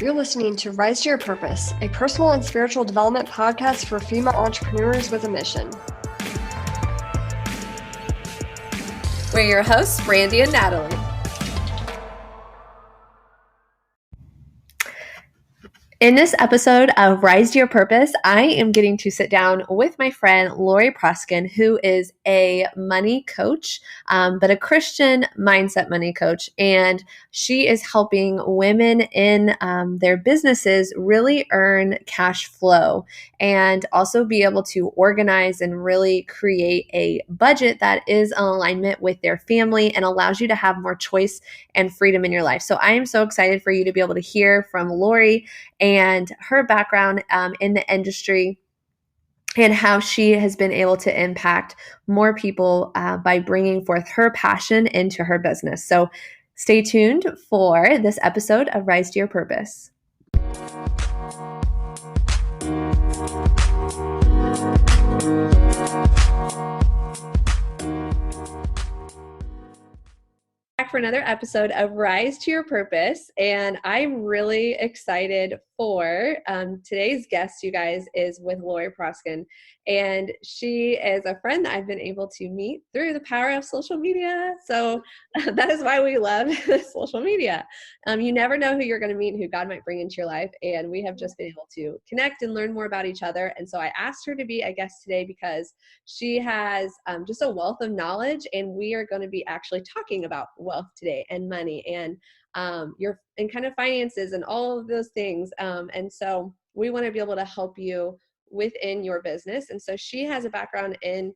You're listening to Rise to Your Purpose, a personal and spiritual development podcast for female entrepreneurs with a mission. We're your hosts, Brandie and Natalie. In this episode of Rise to Your Purpose, I am getting to sit down with my friend Laurie Proskin, who is a money coach, but a Christian mindset money coach. And she is helping women in their businesses really earn cash flow and also be able to organize and really create a budget that is in alignment with their family and allows you to have more choice and freedom in your life. So I am so excited for you to be able to hear from Laurie and her background in the industry and how she has been able to impact more people by bringing forth her passion into her business. So stay tuned for this episode of Rise to Your Purpose. For another episode of Rise to Your Purpose, and I'm really excited for today's guest, you guys, is with Laurie Proskin, and she is a friend that I've been able to meet through the power of social media. So that is why we love social media. You never know who you're going to meet, who God might bring into your life, and we have just been able to connect and learn more about each other. And so I asked her to be a guest today because she has just a wealth of knowledge, and we are going to be actually talking about wealth today and money and and kind of finances and all of those things. And so we want to be able to help you within your business. And so she has a background in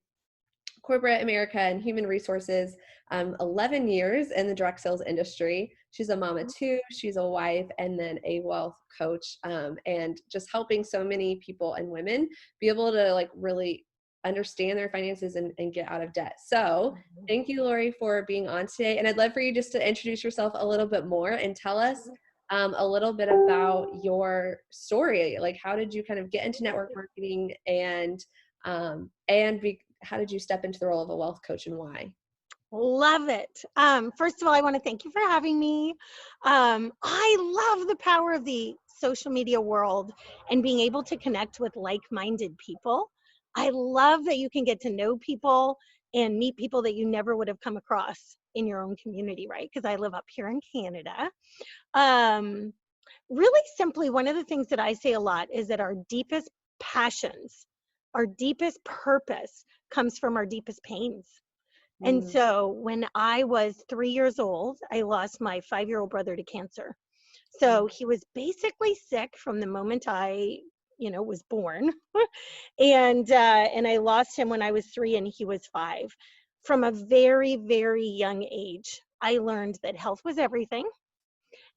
corporate America and human resources, 11 years in the direct sales industry. She's a mama too. She's a wife and then a wealth coach, and just helping so many people and women be able to really understand their finances and get out of debt. So thank you, Laurie, for being on today. And I'd love for you just to introduce yourself a little bit more and tell us a little bit about your story. Like, how did you kind of get into network marketing and how did you step into the role of a wealth coach and why? Love it. First of all, I want to thank you for having me. I love the power of the social media world and being able to connect with like-minded people. I love that you can get to know people and meet people that you never would have come across in your own community, right? Because I live up here in Canada. Really simply, one of the things that I say a lot is that our deepest passions, our deepest purpose comes from our deepest pains. And so when I was 3 years old, I lost my 5-year-old brother to cancer. So he was basically sick from the moment I was born. and I lost him when I was 3 and he was 5. From a very, very young age, I learned that health was everything.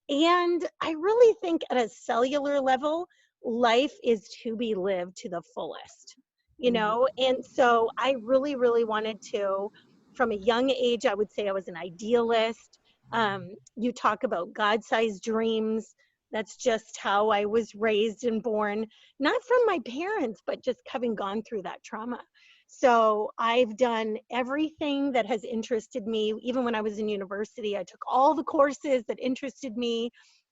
And I really think at a cellular level, life is to be lived to the fullest, And so I really, really wanted to, from a young age, I would say I was an idealist. You talk about God-sized dreams. That's just how I was raised and born, not from my parents, but just having gone through that trauma. So I've done everything that has interested me. Even when I was in university, I took all the courses that interested me.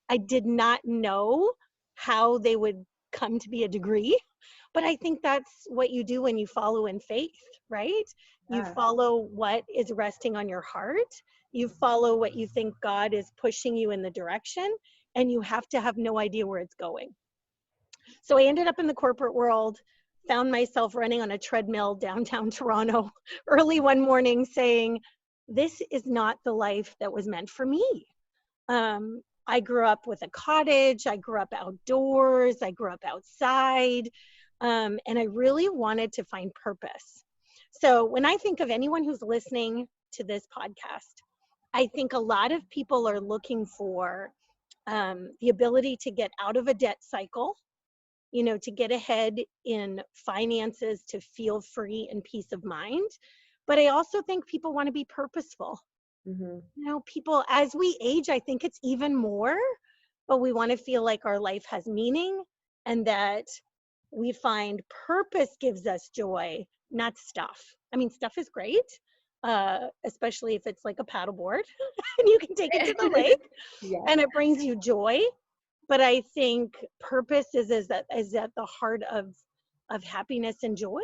I did not know how they would come to be a degree, but I think that's what you do when you follow in faith, right? You follow what is resting on your heart. You follow what you think God is pushing you in the direction, and you have to have no idea where it's going. So I ended up in the corporate world, found myself running on a treadmill downtown Toronto early one morning saying, this is not the life that was meant for me. I grew up with a cottage. I grew up outdoors. I grew up outside. And I really wanted to find purpose. So when I think of anyone who's listening to this podcast, I think a lot of people are looking for the ability to get out of a debt cycle, to get ahead in finances, to feel free and peace of mind. But I also think people want to be purposeful. People, as we age, I think it's even more, but we want to feel like our life has meaning and that we find purpose gives us joy, not stuff. I mean, stuff is great, especially if it's like a paddleboard and you can take it to the lake and it brings you joy. But I think purpose is at the heart of happiness and joy.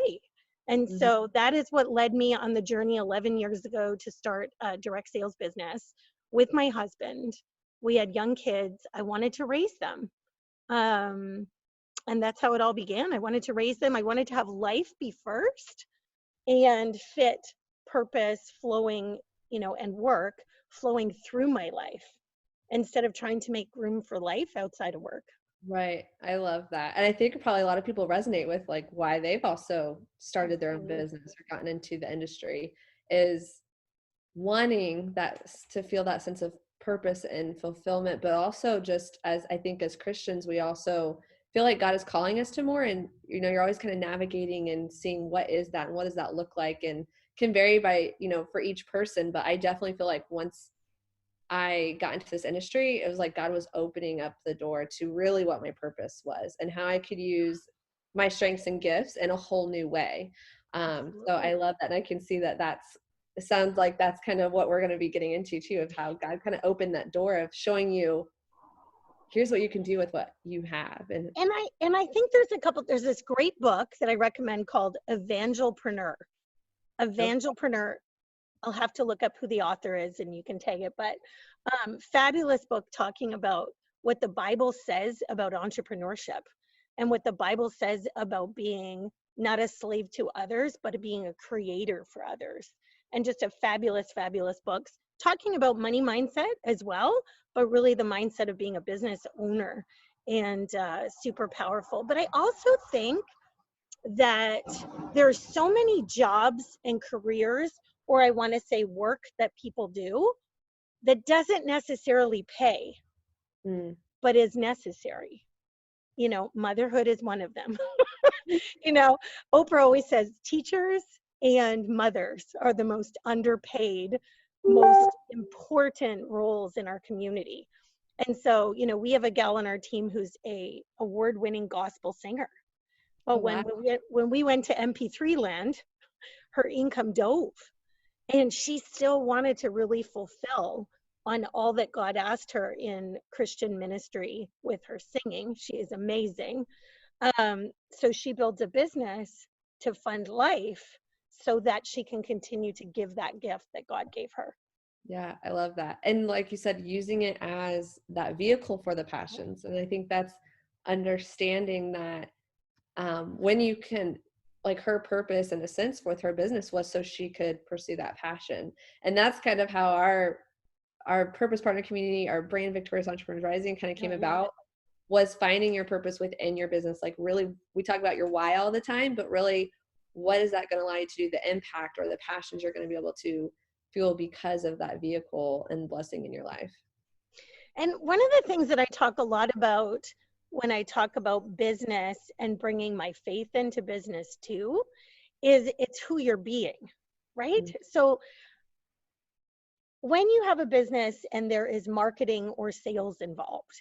And Mhm. so that is what led me on the journey 11 years ago to start a direct sales business with my husband. We had young kids. I wanted to raise them. Um, and that's how it all began. I wanted to raise them. I wanted to have life be first and fit purpose flowing, and work flowing through my life instead of trying to make room for life outside of work. Right. I love that. And I think probably a lot of people resonate with like why they've also started their own Absolutely. business or gotten into the industry is wanting that to feel that sense of purpose and fulfillment, but also just as I think as Christians, we also feel like God is calling us to more. And, you're always kind of navigating and seeing what is that and what does that look like, and can vary by, for each person. But I definitely feel like once I got into this industry, it was like God was opening up the door to really what my purpose was and how I could use my strengths and gifts in a whole new way. So I Absolutely. love that. And I can see that it sounds like that's kind of what we're going to be getting into too, of how God kind of opened that door of showing you, here's what you can do with what you have. And And I think there's this great book that I recommend called Evangelpreneur. oh, Evangelpreneur. I'll have to look up who the author is and you can tag it, but fabulous book talking about what the Bible says about entrepreneurship and what the Bible says about being not a slave to others, but being a creator for others. And just a fabulous books talking about money mindset as well, but really the mindset of being a business owner, and super powerful. But I also think that there's so many jobs and careers, or I want to say work that people do that doesn't necessarily pay, mm, but is necessary. Motherhood is one of them. you know, Oprah always says teachers and mothers are the most underpaid, most important roles in our community. And so, we have a gal on our team who's a award-winning gospel singer. oh, But wow. when we went to MP3 land, her income dove, and she still wanted to really fulfill on all that God asked her in Christian ministry with her singing. She is amazing. So she builds a business to fund life so that she can continue to give that gift that God gave her. Yeah, I love that. And like you said, using it as that vehicle for the passions. And I think that's understanding that when you can, like her purpose in a sense with her business was so she could pursue that passion. And that's kind of how our purpose partner community, our brand Victorious Entrepreneurs Rising kind of came about, was finding your purpose within your business. Like really, we talk about your why all the time, but really what is that going to allow you to do, the impact or the passions you're going to be able to fuel because of that vehicle and blessing in your life. And one of the things that I talk a lot about when I talk about business and bringing my faith into business too, is it's who you're being, right? Mm-hmm. So when you have a business and there is marketing or sales involved,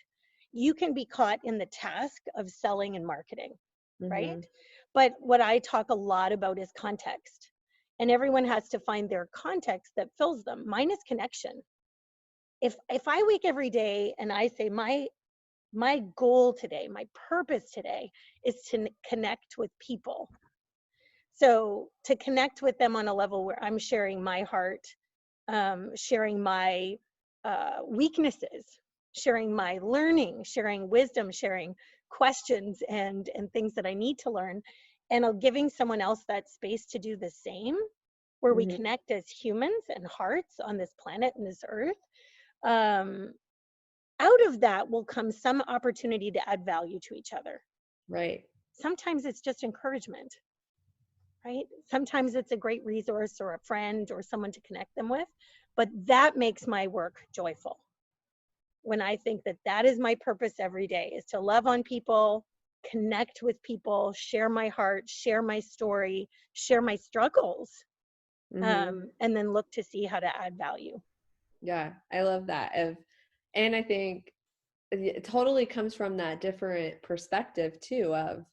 you can be caught in the task of selling and marketing, right? Mm-hmm. But what I talk a lot about is context. And everyone has to find their context that fills them. Mine is connection. If I wake every day and I say my goal today, my purpose today is to connect with people. So to connect with them on a level where I'm sharing my heart, sharing my weaknesses, sharing my learning, sharing wisdom, sharing questions and things that I need to learn, and giving someone else that space to do the same, where we Mm-hmm. connect as humans and hearts on this planet and this earth. Um, Out of that will come some opportunity to add value to each other. Right. Sometimes it's just encouragement, right? Sometimes it's a great resource or a friend or someone to connect them with, but that makes my work joyful. When I think that that is my purpose every day, is to love on people, connect with people, share my heart, share my story, share my struggles, Mm-hmm. and then look to see how to add value. Yeah, I love that. And I think it totally comes from that different perspective too, of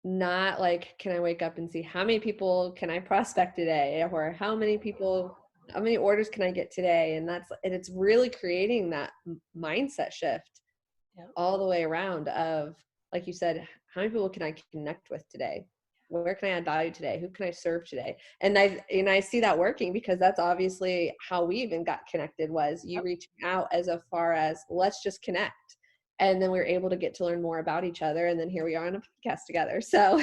not like, can I wake up and see how many people can I prospect today, or how many orders can I get today? And it's really creating that mindset shift all the way around of, like you said, how many people can I connect with today? Where can I add value today? Who can I serve today? And I see that working, because that's obviously how we even got connected, was you reaching out as far as, let's just connect. And then we were able to get to learn more about each other. And then here we are on a podcast together. So,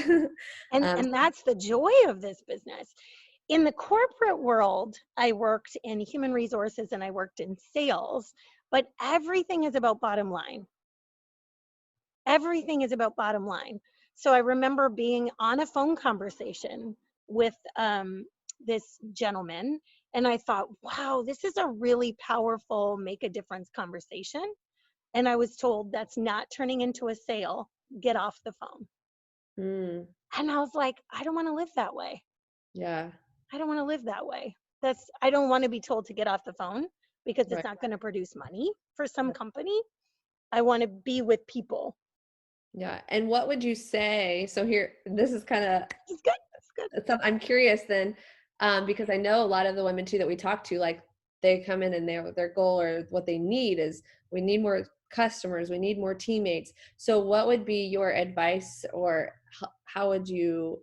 And that's the joy of this business. In the corporate world, I worked in human resources and I worked in sales, but everything is about bottom line. Everything is about bottom line. So I remember being on a phone conversation with this gentleman, and I thought, wow, this is a really powerful, make a difference conversation. And I was told, that's not turning into a sale. Get off the phone. And I was like, I don't want to live that way. Yeah. I don't want to live that way. I don't want to be told to get off the phone, because Right. it's not going to produce money for some company. I want to be with people. Yeah. And what would you say? So here, this is kind of, It's good. It's good. I'm curious then, because I know a lot of the women too that we talk to, like, they come in and their goal or what they need is, we need more customers, we need more teammates. So what would be your advice, or how would you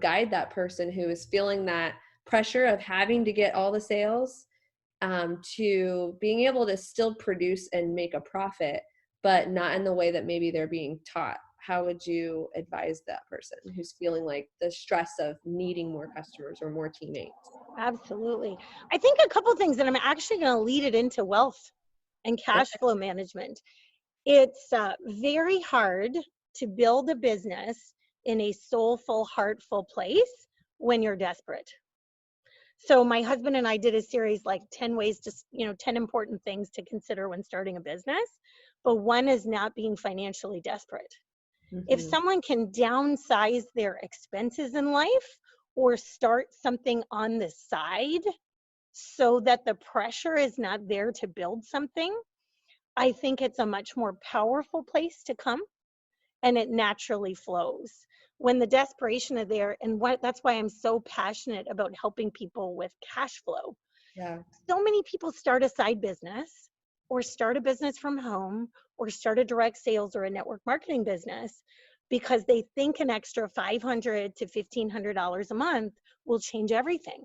guide that person who is feeling that pressure of having to get all the sales, to being able to still produce and make a profit, but not in the way that maybe they're being taught? How would you advise that person who's feeling like the stress of needing more customers or more teammates? Absolutely. I think a couple things, and I'm actually going to lead it into wealth and cash flow management. It's very hard to build a business in a soulful, heartful place when you're desperate. So my husband and I did a series, like 10 ways to, 10 important things to consider when starting a business. But one is not being financially desperate. If someone can downsize their expenses in life, or start something on the side so that the pressure is not there to build something, I think it's a much more powerful place to come, and it naturally flows. When the desperation is there, and that's why I'm so passionate about helping people with cash flow. Yeah. So many people start a side business, or start a business from home, or start a direct sales or a network marketing business, because they think an extra $500 to $1,500 a month will change everything.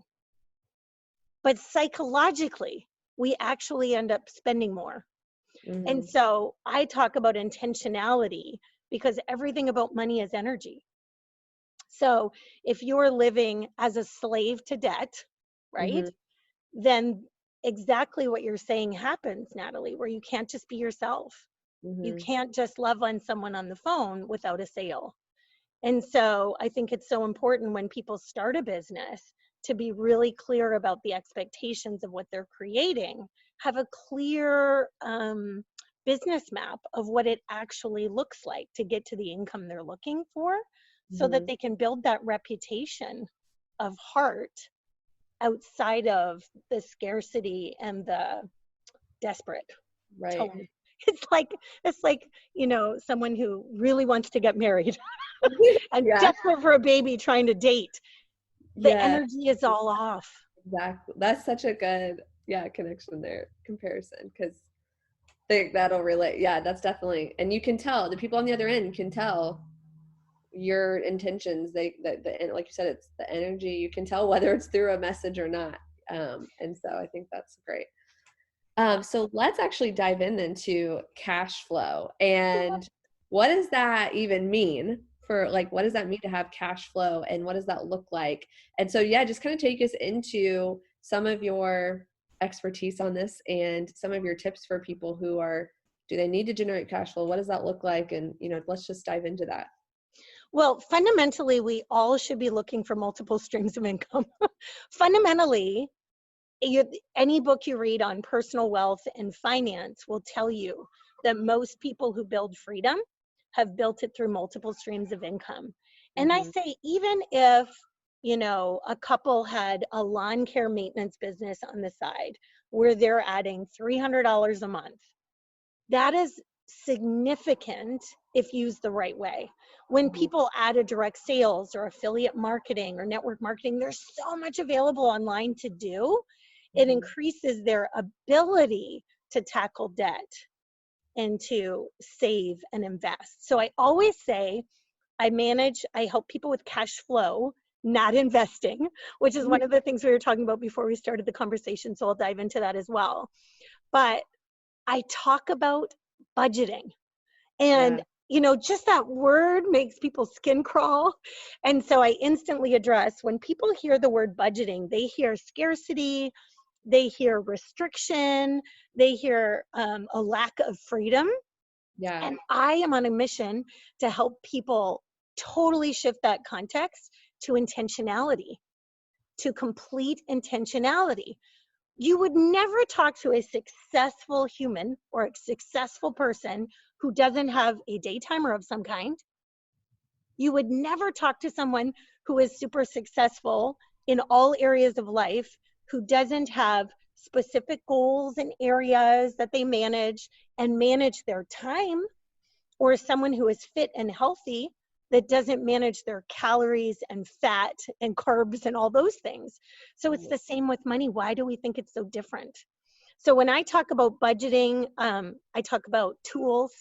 But psychologically, we actually end up spending more. And so I talk about intentionality, because everything about money is energy. So if you're living as a slave to debt, right, then exactly what you're saying happens, Natalie, where you can't just be yourself. You can't just love on someone on the phone without a sale. And so I think it's so important when people start a business to be really clear about the expectations of what they're creating, have a clear business map of what it actually looks like to get to the income they're looking for, so that they can build that reputation of heart outside of the scarcity and the desperate tone. It's like someone who really wants to get married and desperate for a baby trying to date. The energy is all off. Exactly. That's such a good connection there, comparison, because that'll relate. Yeah, that's definitely, and you can tell, the people on the other end can tell your intentions. And like you said, it's the energy. You can tell whether it's through a message or not. And so I think that's great. So let's actually dive into cash flow, and what does that even mean for, like, what does that mean to have cash flow, and what does that look like? And so, just kind of take us into some of your expertise on this and some of your tips for people who do they need to generate cash flow? What does that look like? And, let's just dive into that. Well, fundamentally, we all should be looking for multiple streams of income. Fundamentally, any book you read on personal wealth and finance will tell you that most people who build freedom have built it through multiple streams of income. And I say, even if, a couple had a lawn care maintenance business on the side where they're adding $300 a month, that is significant if used the right way. When people add a direct sales or affiliate marketing or network marketing, there's so much available online to do. It increases their ability to tackle debt. and to save and invest. So I always say I help people with cash flow, not investing, which is one of the things we were talking about before we started the conversation. So I'll dive into that as well. But I talk about budgeting. And, just that word makes people's skin crawl. And so I instantly address when people hear the word budgeting, they hear scarcity, they hear restriction, they hear a lack of freedom. Yeah. And I am on a mission to help people totally shift that context to intentionality, to complete intentionality. You would never talk to a successful human or a successful person who doesn't have a daytimer of some kind. You would never talk to someone who is super successful in all areas of life who doesn't have specific goals and areas that they manage and manage their time, or someone who is fit and healthy that doesn't manage their calories and fat and carbs and all those things. So it's the same with money. Why do we think it's so different? So when I talk about budgeting, I talk about tools.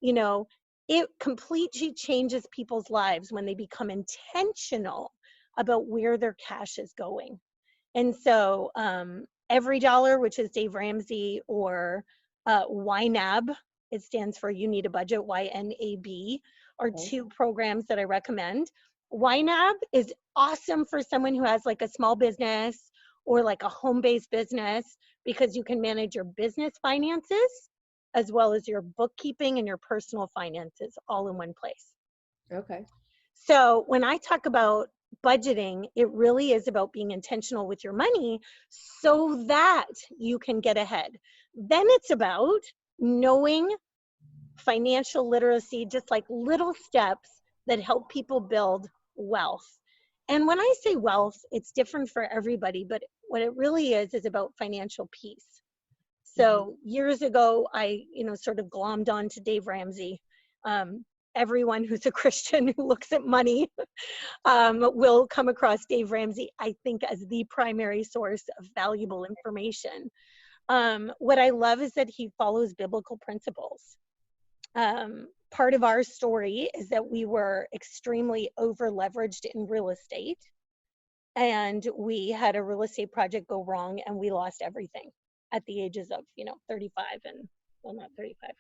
It completely changes people's lives when they become intentional about where their cash is going. And so Every Dollar, which is Dave Ramsey, or YNAB, it stands for You Need a Budget, YNAB, are two programs that I recommend. YNAB is awesome for someone who has like a small business or like a home-based business, because you can manage your business finances as well as your bookkeeping and your personal finances all in one place. Okay. So when I talk about budgeting, it really is about being intentional with your money so that you can get ahead. Then it's about knowing financial literacy, just like little steps that help people build wealth. And when I say wealth, it's different for everybody, but what it really is about financial peace. So years ago, I, sort of glommed on to Dave Ramsey. Everyone who's a Christian who looks at money will come across Dave Ramsey, I think, as the primary source of valuable information. What I love is that he follows biblical principles. Part of our story is that we were extremely over leveraged in real estate, and we had a real estate project go wrong and we lost everything at the ages of 35 and, well, not 35,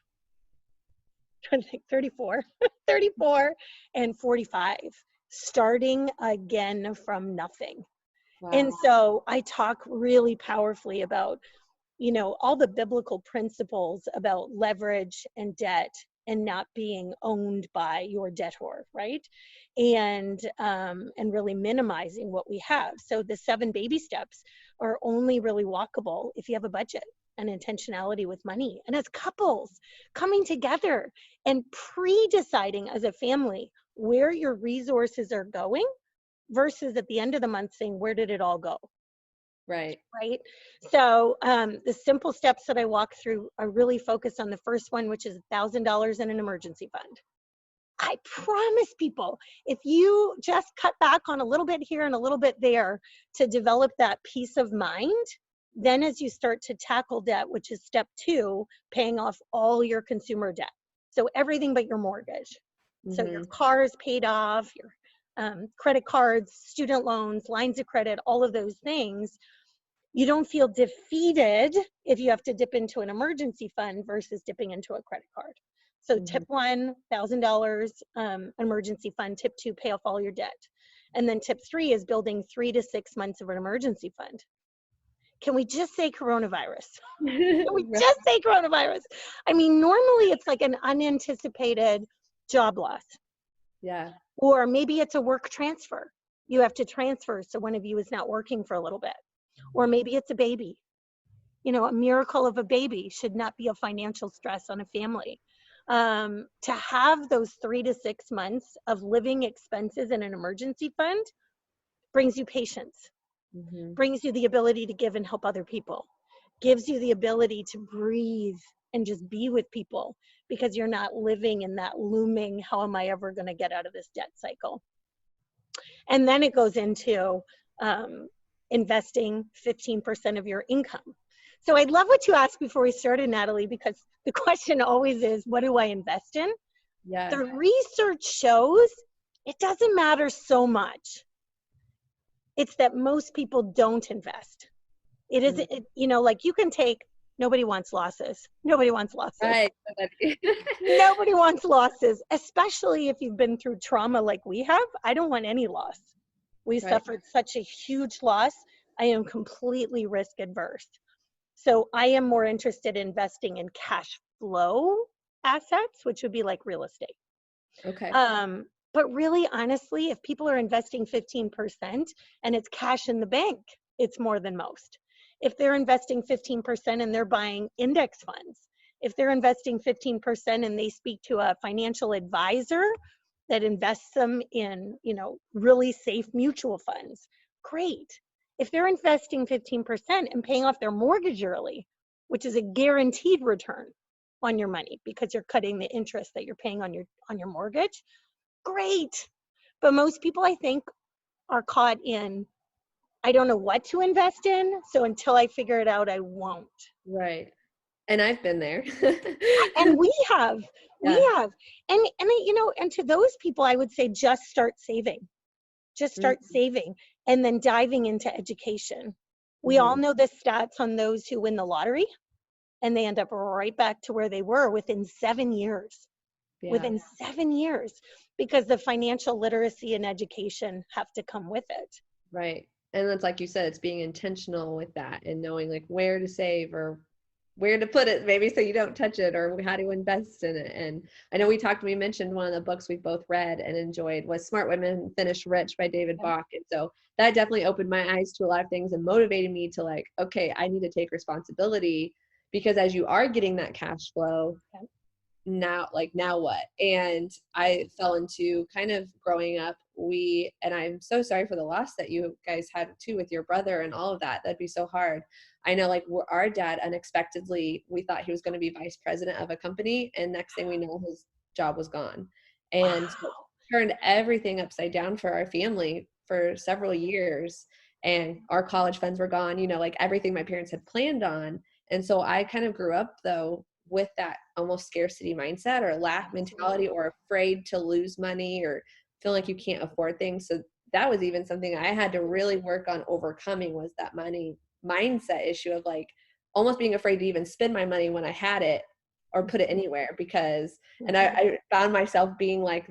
trying to think, 34 34 and 45, starting again from nothing. Wow. And so I talk really powerfully about all the biblical principles about leverage and debt and not being owned by your debtor, right? And really minimizing what we have. So the 7 baby steps are only really walkable if you have a budget and intentionality with money. And as couples coming together and pre-deciding as a family where your resources are going versus at the end of the month saying, where did it all go? Right. So the simple steps that I walk through are really focused on the first one, which is $1,000 in an emergency fund. I promise people, if you just cut back on a little bit here and a little bit there to develop that peace of mind, then as you start to tackle debt, which is step 2, paying off all your consumer debt. So everything but your mortgage. So your car is paid off, your credit cards, student loans, lines of credit, all of those things. You don't feel defeated if you have to dip into an emergency fund versus dipping into a credit card. So tip 1, $1,000 emergency fund. Tip 2, pay off all your debt. And then tip 3 is building 3 to 6 months of an emergency fund. Can we just say coronavirus? Can we just say coronavirus? I mean, normally it's like an unanticipated job loss. Yeah. Or maybe it's a work transfer. You have to transfer, so one of you is not working for a little bit. Or maybe it's a baby. A miracle of a baby should not be a financial stress on a family. To have those 3 to 6 months of living expenses in an emergency fund brings you patience, brings you the ability to give and help other people, gives you the ability to breathe and just be with people, because you're not living in that looming, how am I ever going to get out of this debt cycle? And then it goes into investing 15% of your income. So I love what you asked before we started, Natalie, because the question always is, what do I invest in? Yeah. The research shows it doesn't matter so much. It's that most people don't invest. It isn't, like you can take, nobody wants losses. Nobody wants losses. Right. Nobody wants losses, especially if you've been through trauma like we have. I don't want any loss. We suffered such a huge loss. I am completely risk adverse. So I am more interested in investing in cash flow assets, which would be like real estate. Okay. But really, honestly, if people are investing 15% and it's cash in the bank, it's more than most. If they're investing 15% and they're buying index funds, if they're investing 15% and they speak to a financial advisor that invests them in, really safe mutual funds, great. If they're investing 15% and paying off their mortgage early, which is a guaranteed return on your money because you're cutting the interest that you're paying on your mortgage, great. But most people, I think, are caught in, I don't know what to invest in, so until I figure it out, I won't. Right. And I've been there. And we have. And to those people, I would say just start saving. Just start saving and then diving into education. We all know the stats on those who win the lottery and they end up right back to where they were within 7 years. Yeah. Within 7 years, because the financial literacy and education have to come with it. Right. And it's like you said, it's being intentional with that and knowing like where to save or where to put it, maybe so you don't touch it, or how to invest in it. And I know we mentioned one of the books we both read and enjoyed was Smart Women Finish Rich by David Bach. And so that definitely opened my eyes to a lot of things and motivated me to like, okay, I need to take responsibility, because as you are getting that cash flow, now what? And I fell into kind of growing up, and I'm so sorry for the loss that you guys had too with your brother and all of that. That'd be so hard. I know, like, our dad unexpectedly, we thought he was going to be vice president of a company, and next thing we know, his job was gone, and turned everything upside down for our family for several years. And our college funds were gone, like everything my parents had planned on. And so I kind of grew up though with that almost scarcity mindset or lack mentality, or afraid to lose money or feel like you can't afford things. So that was even something I had to really work on overcoming, was that money mindset issue of like almost being afraid to even spend my money when I had it or put it anywhere, because, and I found myself being like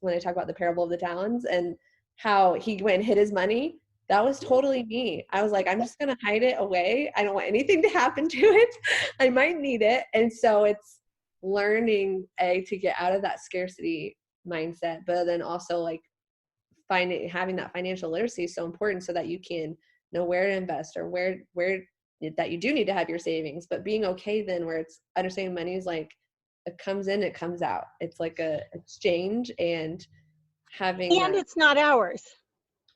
when I talk about the parable of the talents and how he went and hid his money, that was totally me. I was like, I'm just going to hide it away. I don't want anything to happen to it. I might need it. And so it's learning to get out of that scarcity mindset, but then also like having that financial literacy is so important so that you can know where to invest or where that you do need to have your savings, but being okay then where it's understanding money is like, it comes in, it comes out. It's like a exchange, and it's not ours.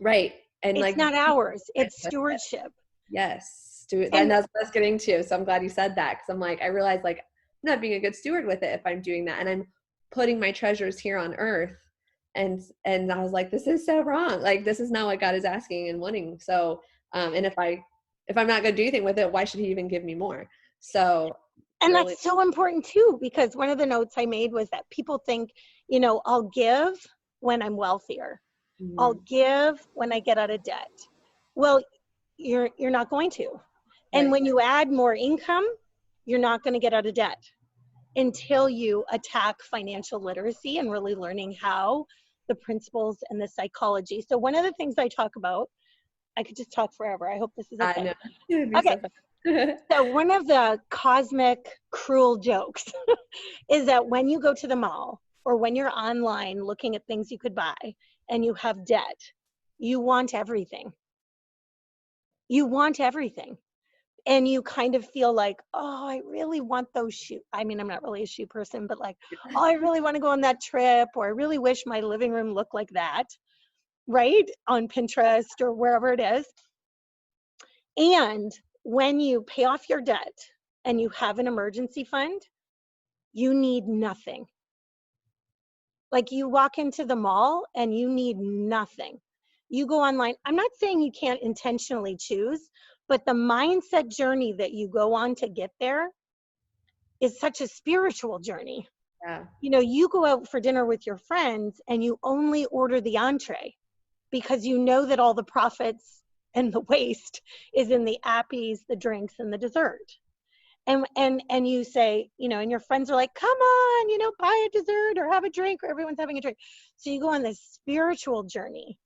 Right. And it's like, not ours. It's stewardship. Yes. And that's what I was getting to. So I'm glad you said that. Cause I'm like, I realized like I'm not being a good steward with it if I'm doing that. And I'm putting my treasures here on earth. And I was like, this is so wrong. Like, this is not what God is asking and wanting. So, and if I'm not going to do anything with it, why should he even give me more? So, and really, that's so important too, because one of the notes I made was that people think, I'll give when I'm wealthier. Mm-hmm. I'll give when I get out of debt. Well, you're not going to. Right. And when you add more income, you're not going to get out of debt until you attack financial literacy and really learning how the principles and the psychology. So one of the things I talk about, I could just talk forever. I hope this is okay. I know. Okay. So one of the cosmic cruel jokes is that when you go to the mall or when you're online looking at things you could buy and you have debt, you want everything. You want everything. And you kind of feel like, oh, I really want those shoes. I mean, I'm not really a shoe person, but like, oh, I really want to go on that trip, or I really wish my living room looked like that, right? On Pinterest or wherever it is. And when you pay off your debt and you have an emergency fund, you need nothing. Like, you walk into the mall and you need nothing. You go online. I'm not saying you can't intentionally choose, But the mindset journey that you go on to get there is such a spiritual journey. Yeah. You know, you go out for dinner with your friends and you only order the entree because you know that all the profits and the waste is in the appies, the drinks, and the dessert. And you say, you know, and your friends are like, come on, you know, buy a dessert or have a drink, or everyone's having a drink. So you go on this spiritual journey.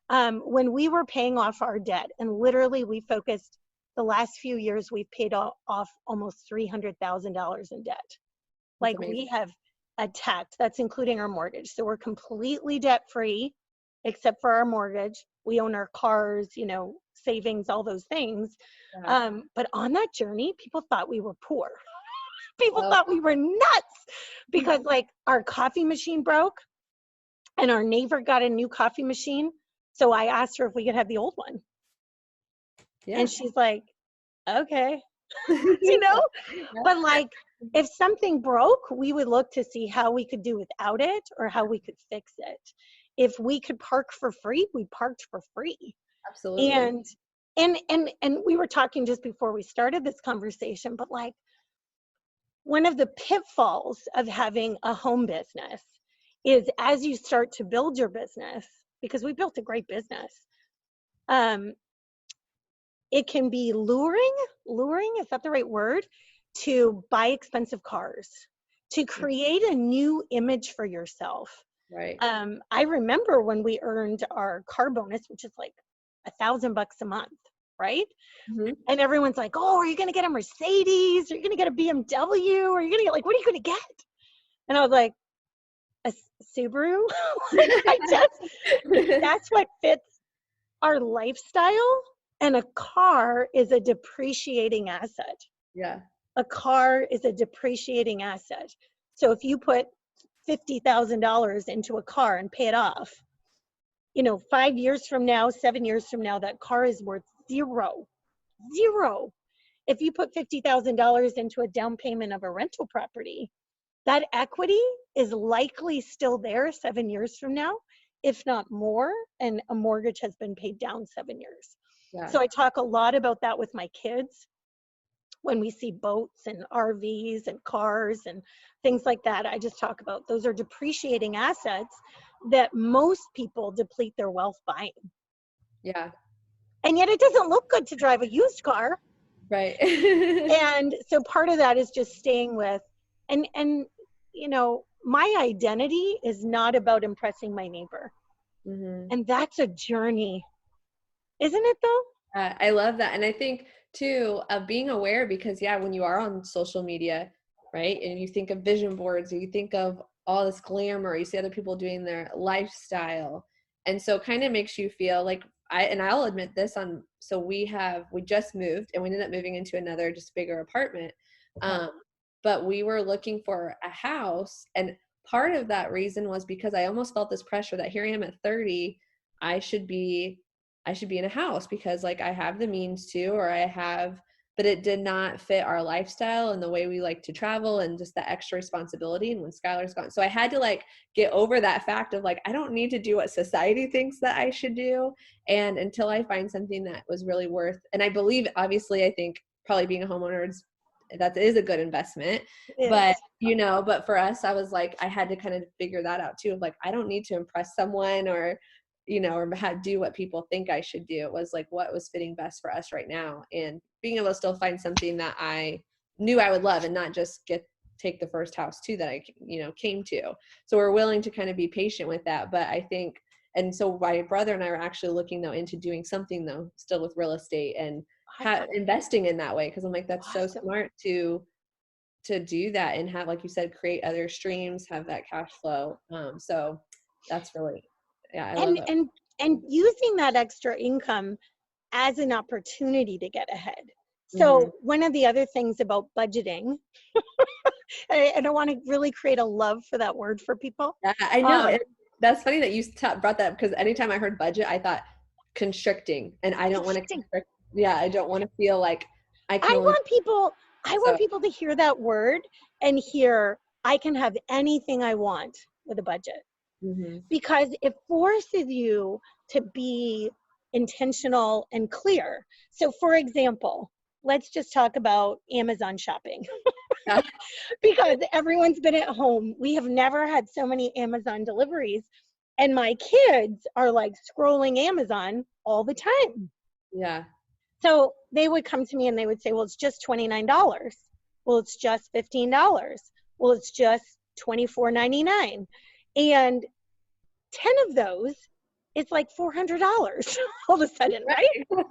When we were paying off our debt, and literally we focused the last few years, we've paid off almost $300,000 in debt. Like we have attacked, that's including our mortgage. So we're completely debt free, except for our mortgage. We own our cars, you know, savings, all those things. Yeah. But on that journey, people thought we were poor. People thought we were nuts because like our coffee machine broke and our neighbor got a new coffee machine. So I asked her if we could have the old one. Yeah. And she's like, okay, you know, but like if something broke, we would look to see how we could do without it or how we could fix it. If we could park for free, we parked for free. Absolutely. And we were talking just before we started this conversation, but like one of the pitfalls of having a home business is as you start to build your business, because we built a great business, it can be luring, is that the right word? To buy expensive cars, to create a new image for yourself. Right. I remember when we earned our car bonus, which is like $1,000 a month, right? Mm-hmm. And everyone's like, oh, are you going to get a Mercedes? Are you going to get a BMW? Or are you going to get, like, what are you going to get? And I was like, a Subaru? That's what fits our lifestyle. And a car is a depreciating asset. Yeah. A car is a depreciating asset. So if you put $50,000 into a car and pay it off, you know, 5 years from now, 7 years from now, that car is worth zero. If you put $50,000 into a down payment of a rental property, that equity is likely still there 7 years from now, if not more, and a mortgage has been paid down 7 years. Yeah. So I talk a lot about that with my kids. When we see boats and RVs and cars and things like that, I just talk about those are depreciating assets that most people deplete their wealth buying. Yeah. And yet it doesn't look good to drive a used car. Right. And so part of that is just staying with, and you know, my identity is not about impressing my neighbor. Mm-hmm. And that's a journey. Isn't it though? I love that. And I think too, of being aware, because when you are on social media, right, and you think of vision boards, or you think of all this glamour, you see other people doing their lifestyle, and so kind of makes you feel like I'll admit this so we just moved, and we ended up moving into another just bigger apartment, but we were looking for a house, and part of that reason was because I almost felt this pressure that here I am at 30, I should be in a house because like I have the means to, but it did not fit our lifestyle and the way we like to travel and just the extra responsibility. And when Skylar's gone, so I had to like get over that fact of like, I don't need to do what society thinks that I should do. And until I find something that was really worth, and I believe, obviously, I think probably being a homeowner that is a good investment, but but for us, I was like, I had to kind of figure that out too. Of like, I don't need to impress someone or do what people think I should do. It was like what was fitting best for us right now, and being able to still find something that I knew I would love and not just take the first house too that I came to. So we're willing to kind of be patient with that. But I think, and so my brother and I are actually looking though into doing something though still with real estate and investing in that way, because I'm like, that's so smart to do that and have, like you said, create other streams, have that cash flow. So that's really I love it. And using that extra income as an opportunity to get ahead. So one of the other things about budgeting, I don't want to really create a love for that word for people. Yeah, I know. That's funny that you brought that up, because anytime I heard budget, I thought constricting, and I don't want to constrict. Yeah, I don't want to feel like I want people to hear that word and hear I can have anything I want with a budget. Mm-hmm. Because it forces you to be intentional and clear. So for example, let's just talk about Amazon shopping. Because everyone's been at home. We have never had so many Amazon deliveries. And my kids are like scrolling Amazon all the time. Yeah. So they would come to me and they would say, well, it's just $29. Well, it's just $15. Well, it's just $24.99. And 10 of those, it's like $400 all of a sudden, right?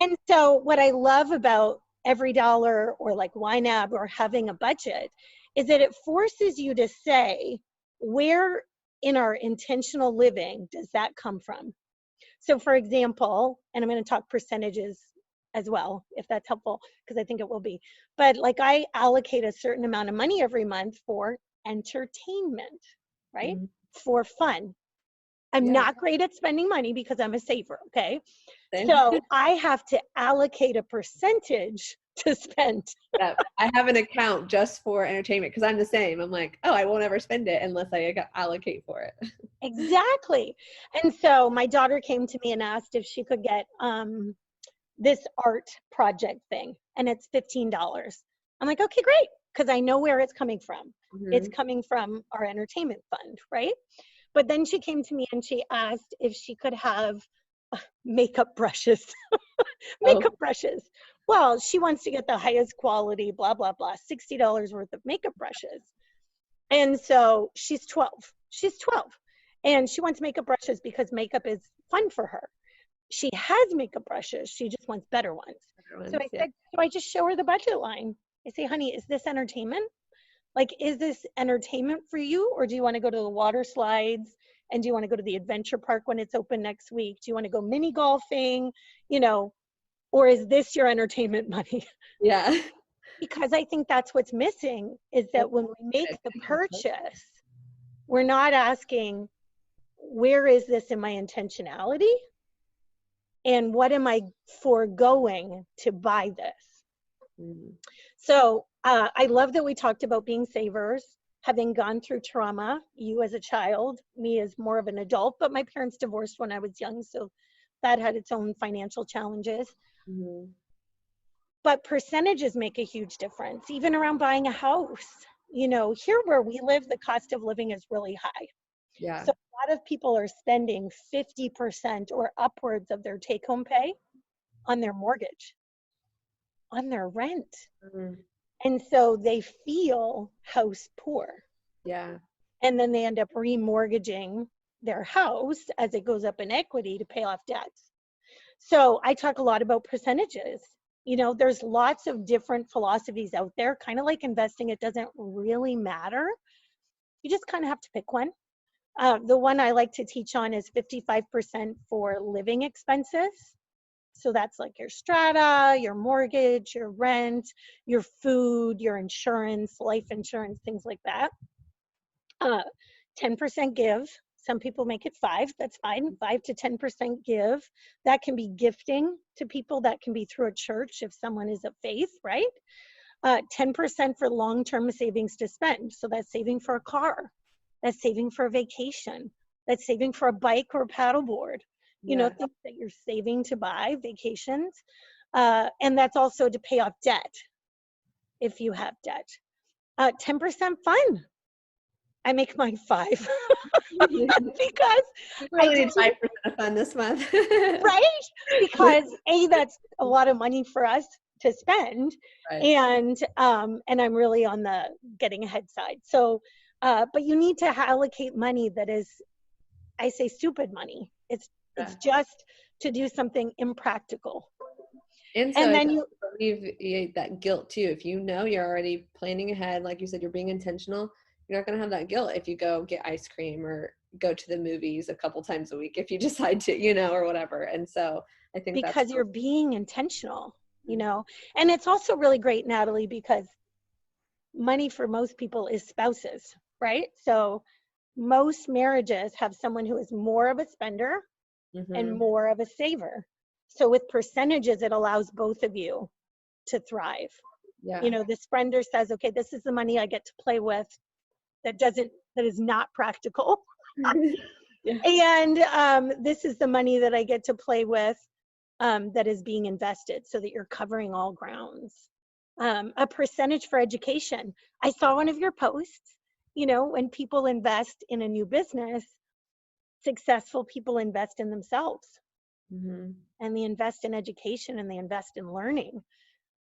And so what I love about Every Dollar or like YNAB or having a budget is that it forces you to say, where in our intentional living does that come from? So for example, and I'm going to talk percentages as well, if that's helpful, because I think it will be. But like I allocate a certain amount of money every month for entertainment, right? For fun. I'm not great at spending money because I'm a saver, okay? Same. So I have to allocate a percentage to spend. I have an account just for entertainment because I'm the same. I'm like, oh, I won't ever spend it unless I allocate for it. Exactly. And so my daughter came to me and asked if she could get this art project thing, and it's $15. I'm like, okay, great, because I know where it's coming from. It's coming from our entertainment fund, right? But then she came to me and she asked if she could have makeup brushes. Brushes. Well, she wants to get the highest quality, blah, blah, blah, $60 worth of makeup brushes. And so she's 12. And she wants makeup brushes because makeup is fun for her. She has makeup brushes. She just wants better ones. So I said, so I just show her the budget line. I say, honey, is this entertainment? Like, is this entertainment for you? Or do you want to go to the water slides? And do you want to go to the adventure park when it's open next week? Do you want to go mini golfing? You know, or is this your entertainment money? Yeah. Because I think that's what's missing is that when we make the purchase, we're not asking, where is this in my intentionality? And what am I foregoing to buy this? So I love that we talked about being savers, having gone through trauma, you as a child, me as more of an adult, but my parents divorced when I was young, so that had its own financial challenges. But percentages make a huge difference, even around buying a house. You know, here where we live, the cost of living is really high. Yeah. So a lot of people are spending 50% or upwards of their take-home pay on their mortgage, on their rent. And so they feel house poor. Yeah. And then they end up remortgaging their house as it goes up in equity to pay off debts. So I talk a lot about percentages. You know, there's lots of different philosophies out there, kind of like investing. It doesn't really matter. You just kind of have to pick one. The one I like to teach on is 55% for living expenses. So that's like your strata, your mortgage, your rent, your food, your insurance, life insurance, things like that. 10% give. Some people make it 5. That's fine. 5 to 10% give. That can be gifting to people. That can be through a church if someone is of faith, right? 10% for long-term savings to spend. So that's saving for a car. That's saving for a vacation. That's saving for a bike or a paddleboard. You know, things that you're saving to buy, vacations. And that's also to pay off debt if you have debt. 10% fun. I make mine 5 because really need 5% of fun this month. Right? Because that's a lot of money for us to spend, and I'm really on the getting ahead side. So, but you need to allocate money that is, I say, stupid money. It's just to do something impractical. And so and then you believe that guilt too. If you know you're already planning ahead, like you said, you're being intentional. You're not going to have that guilt if you go get ice cream or go to the movies a couple times a week if you decide to, you know, or whatever. And so I think because you're being intentional, you know. And it's also really great, Natalie, because money for most people is spouses, right? So most marriages have someone who is more of a spender and more of a saver. So with percentages, it allows both of you to thrive. You know, the spender says, okay, this is the money I get to play with that is not practical. And this is the money that I get to play with that is being invested so that you're covering all grounds. A percentage for education. I saw one of your posts, when people invest in a new business, successful people invest in themselves, and they invest in education and they invest in learning.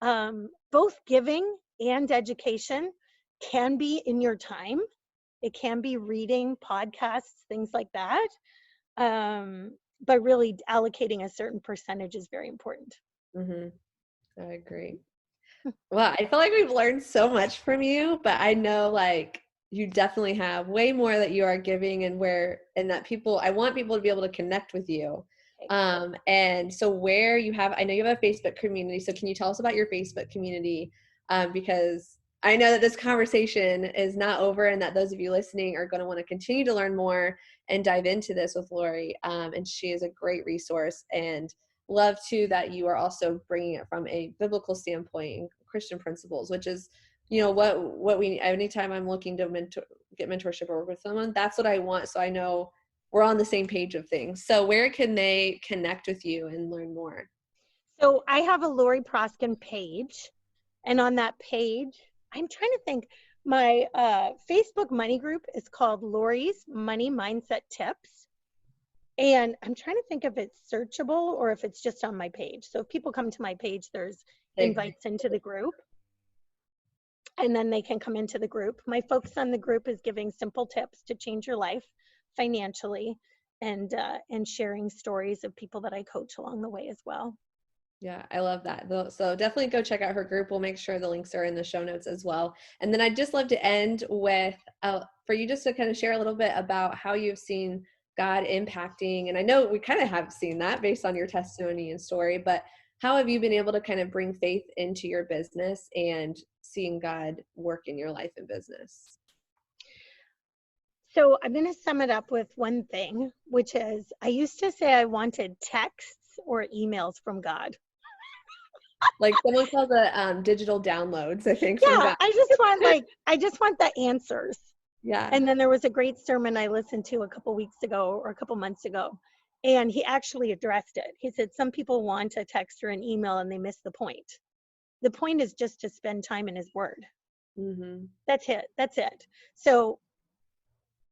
Both giving and education can be in your time. It can be reading, podcasts, things like that. But really allocating a certain percentage is very important. I agree. Well, I feel like we've learned so much from you, but I know like you definitely have way more that you are giving and that I want people to be able to connect with you. And so I know you have a Facebook community. So can you tell us about your Facebook community? Because I know that this conversation is not over and that those of you listening are going to want to continue to learn more and dive into this with Laurie. And she is a great resource, and love too that you are also bringing it from a biblical standpoint and Christian principles, which is, what we, anytime I'm looking to get mentorship or work with someone, that's what I want. So I know we're on the same page of things. So where can they connect with you and learn more? So I have a Laurie Proskin page, and on that page, I'm trying to think, my Facebook money group is called Laurie's Money Mindset Tips. And I'm trying to think if it's searchable or if it's just on my page. So if people come to my page, there's invites into the group, and then they can come into the group. My focus on the group is giving simple tips to change your life financially, and sharing stories of people that I coach along the way as well. Yeah, I love that. So definitely go check out her group. We'll make sure the links are in the show notes as well. And then I'd just love to end with for you just to kind of share a little bit about how you've seen God impacting. And I know we kind of have seen that based on your testimony and story, but how have you been able to kind of bring faith into your business and seeing God work in your life and business? So I'm going to sum it up with one thing, which is I used to say I wanted texts or emails from God. Like someone calls it digital downloads, I think. Yeah, from God. I just want the answers. Yeah. And then there was a great sermon I listened to a couple weeks ago or a couple months ago, and he actually addressed it. He said some people want a text or an email and they miss the point. The point is just to spend time in his word. That's it. So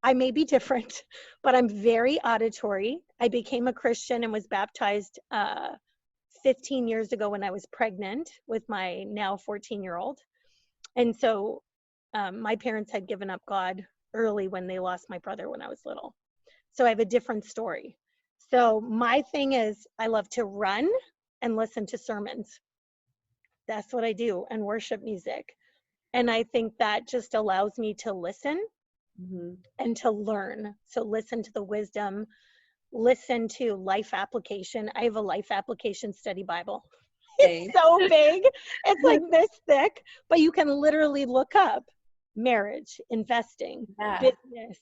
I may be different, but I'm very auditory. I became a Christian and was baptized 15 years ago when I was pregnant with my now 14-year-old. And so my parents had given up God early when they lost my brother when I was little. So I have a different story. So my thing is I love to run and listen to sermons. That's what I do, and worship music. And I think that just allows me to listen and to learn. So listen to the wisdom, listen to life application. I have a life application study Bible. It's so big. It's like this thick, but you can literally look up marriage, investing, business,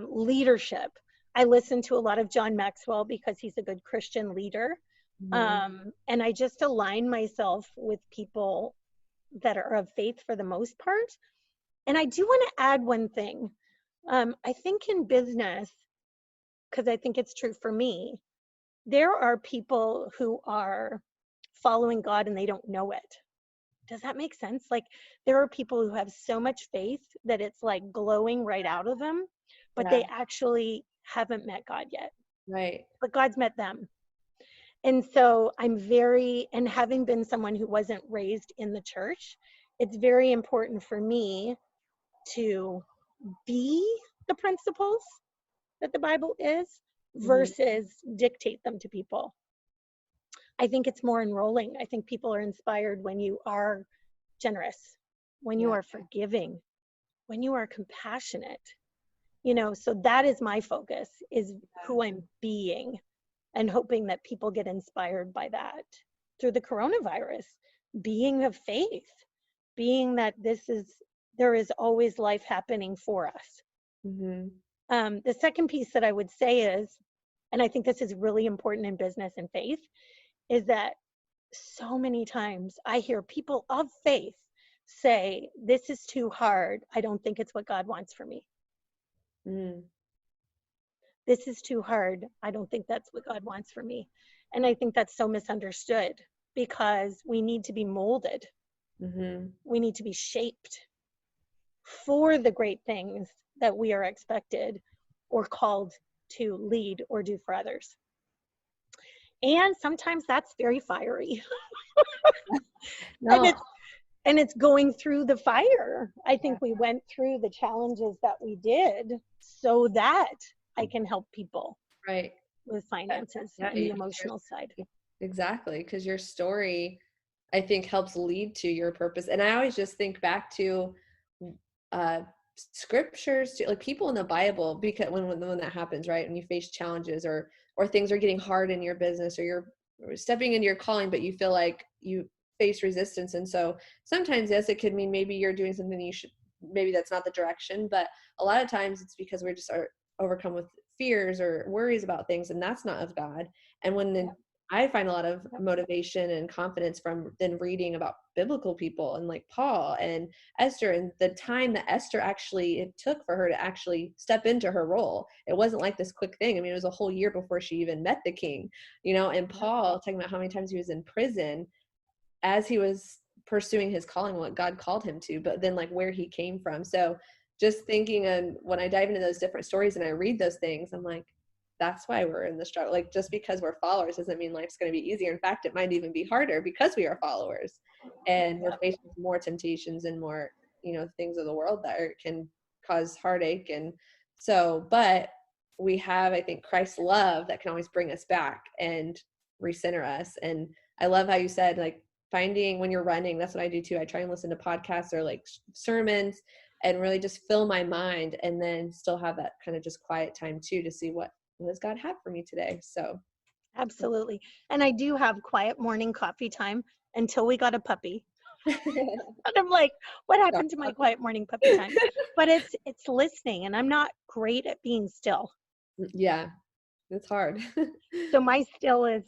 leadership. I listen to a lot of John Maxwell because he's a good Christian leader. And I just align myself with people that are of faith for the most part. And I do want to add one thing. I think in business, because I think it's true for me, there are people who are following God and they don't know it. Does that make sense? Like there are people who have so much faith that it's like glowing right out of them, but they actually haven't met God yet. Right. But God's met them. And so and having been someone who wasn't raised in the church, it's very important for me to be the principles that the Bible is versus dictate them to people. I think it's more enrolling. I think people are inspired when you are generous, when you are forgiving, when you are compassionate. So that is my focus, is who I'm being, and hoping that people get inspired by that through the coronavirus, being of faith, being that there is always life happening for us. The second piece that I would say is, and I think this is really important in business and faith, is that so many times I hear people of faith say, this is too hard. I don't think it's what God wants for me. this is too hard. I don't think that's what God wants for me. And I think that's so misunderstood, because we need to be molded. Mm-hmm. We need to be shaped for the great things that we are expected or called to lead or do for others. And sometimes that's very fiery. No. And it's going through the fire. I think we went through the challenges that we did so that I can help people Right. with finances and the emotional side. Exactly. Because your story, I think, helps lead to your purpose. And I always just think back to scriptures, like people in the Bible, because when that happens, right? When you face challenges or things are getting hard in your business, or you're stepping into your calling, but you feel like you face resistance. And so sometimes, yes, it could mean maybe you're doing something you should, maybe that's not the direction, but a lot of times it's because we just are overcome with fears or worries about things, and that's not of God. And when I find a lot of motivation and confidence from then reading about biblical people and like Paul and Esther, and the time that Esther it took for her to actually step into her role. It wasn't like this quick thing. I mean, it was a whole year before she even met the king, and Paul talking about how many times he was in prison as he was pursuing his calling, what God called him to, but then like where he came from. So just thinking, and when I dive into those different stories and I read those things, I'm like, that's why we're in the struggle. Like, just because we're followers doesn't mean life's going to be easier. In fact, it might even be harder because we are followers, and we're faced with more temptations and more, things of the world that can cause heartache. And so, but we have, I think, Christ's love that can always bring us back and recenter us. And I love how you said, like, finding when you're running, that's what I do too. I try and listen to podcasts or like sermons and really just fill my mind, and then still have that kind of just quiet time too, to see what does God have for me today. So absolutely. And I do have quiet morning coffee time until we got a puppy. And I'm like, what happened to my quiet morning puppy time? But it's listening, and I'm not great at being still. Yeah, it's hard. So my still is,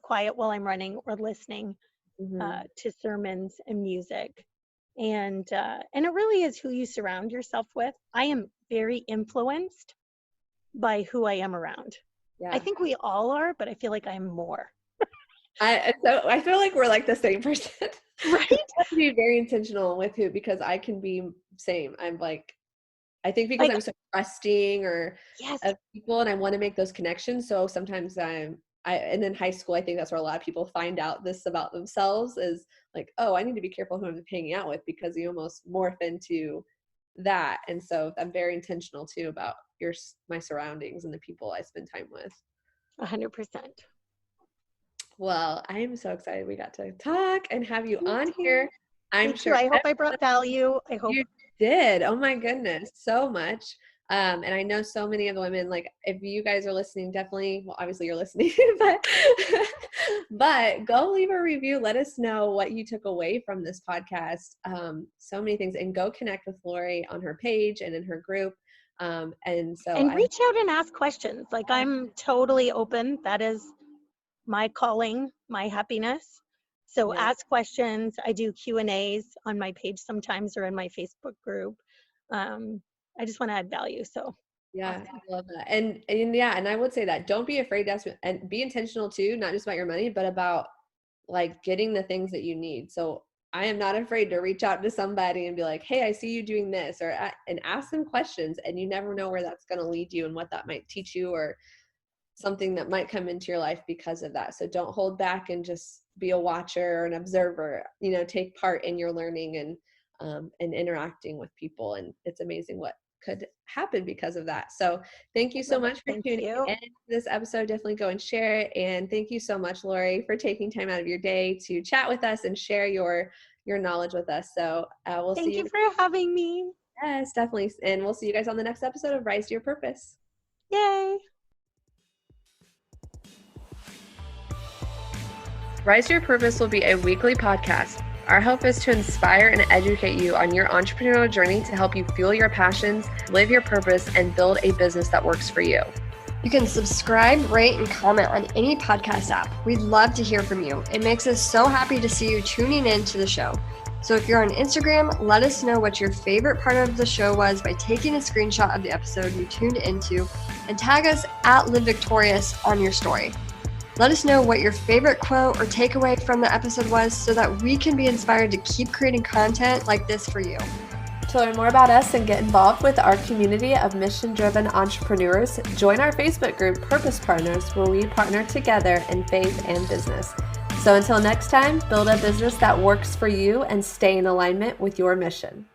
quiet while I'm running or listening to sermons and music. And it really is who you surround yourself with. I am very influenced by who I am around. Yeah. I think we all are, but I feel like I'm more. I feel like we're like the same person. Right? I have to be very intentional with who, because I can be same. I'm like, I think because I'm so trusting of people, and I want to make those connections. So sometimes and in high school, I think that's where a lot of people find out this about themselves, is like, oh, I need to be careful who I'm hanging out with, because you almost morph into that. And so I'm very intentional too about my surroundings and the people I spend time with. 100%. Well, I am so excited we got to talk and have you on here. I'm sure. I hope I brought value. I hope you did. Oh my goodness, so much. And I know so many of the women, like, if you guys are listening, definitely, well, obviously you're listening, but go leave a review. Let us know what you took away from this podcast. So many things, and go connect with Laurie on her page and in her group. And reach out and ask questions. Like, I'm totally open. That is my calling, my happiness. So ask questions. I do Q&As on my page sometimes, or in my Facebook group. I just want to add value. So yeah, I love that. And I would say that don't be afraid to ask, and be intentional too, not just about your money, but about like getting the things that you need. So I am not afraid to reach out to somebody and be like, hey, I see you doing this, and ask them questions, and you never know where that's going to lead you and what that might teach you, or something that might come into your life because of that. So don't hold back and just be a watcher or an observer, take part in your learning and interacting with people. And it's amazing what could happen because of that. So thank you so much for tuning in this episode. Definitely go and share it. And thank you so much, Laurie, for taking time out of your day to chat with us and share your knowledge with us. So we'll see you. Thank you for having me. Yes, definitely. And we'll see you guys on the next episode of Rise to Your Purpose. Yay. Rise to Your Purpose will be a weekly podcast. Our hope is to inspire and educate you on your entrepreneurial journey to help you fuel your passions, live your purpose, and build a business that works for you. You can subscribe, rate, and comment on any podcast app. We'd love to hear from you. It makes us so happy to see you tuning in to the show. So if you're on Instagram, let us know what your favorite part of the show was by taking a screenshot of the episode you tuned into and tag us at Live Victorious on your story. Let us know what your favorite quote or takeaway from the episode was so that we can be inspired to keep creating content like this for you. To learn more about us and get involved with our community of mission-driven entrepreneurs, join our Facebook group, Purpose Partners, where we partner together in faith and business. So until next time, build a business that works for you and stay in alignment with your mission.